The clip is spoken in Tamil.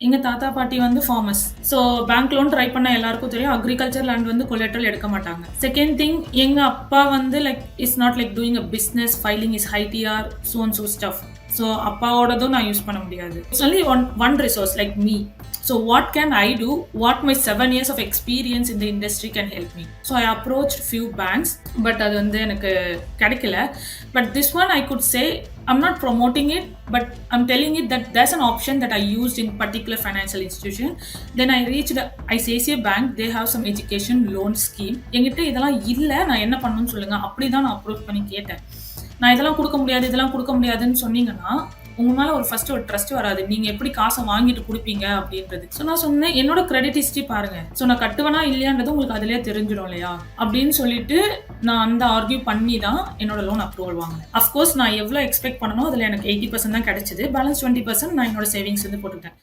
எங்க தாத்தா, பாட்டி வந்து farmers. So bank loan try பண்ண எல்லாருக்கும் தெரியும். அக்ரிகல்ச்சர் லேண்ட் வந்து கொலேட்ரல் எடுக்க மாட்டாங்க. செகண்ட் திங் எங்க அப்பா வந்து like is not like doing a business, filing is high TR, so and so stuff. So அப்பாவோடதும் நான் யூஸ் பண்ண முடியாது. It's only one resource like me. So what can I do? What my 7 years of experience in the industry can help me? So I approached few banks, but அது வந்து எனக்கு கிடைக்கல. But this one I could say I'm not promoting it, but I'm telling it that there's an option that I used in particular financial institution. Then I reached ICICI Bank. They have some education loan scheme. என்கிட்ட இதெல்லாம் இல்ல, நான் என்ன பண்ணணும்னு சொல்லுங்க. அப்படிதான் நான் அப்ரோச் பண்ணி கேட்டேன். நான் இதெல்லாம் கொடுக்க முடியாது, இதெல்லாம் கொடுக்க முடியாதுன்னு சொன்னீங்கன்னா உங்க மேல ஃபர்ஸ்ட் ஒரு ட்ரஸ்ட் வராது. நீங்க எப்படி காசை வாங்கிட்டு குடுப்பீங்க அப்படின்றது. சோ நான் சொன்னேன், என்னோட கிரெடிட் ஹிஸ்டரி பாருங்க. சோ நான் கட்டுவனா இல்லையான்றது உங்களுக்கு அதிலேயே தெரிஞ்சிடும் இல்லையா அப்படின்னு சொல்லிட்டு நான் அந்த ஆர்கியூ பண்ணி தான் என்னோட லோன் அப்ரூவல் வாங்கினேன். அஃப்கோர்ஸ் நான் எவ்வளவு எக்ஸ்பெக்ட் பண்ணனோ அதுல எனக்கு 80% தான் கிடைச்சது. பேலன்ஸ் 20% நான் என்னோட சேவிங்ஸ் வந்து போட்டுட்டேன்.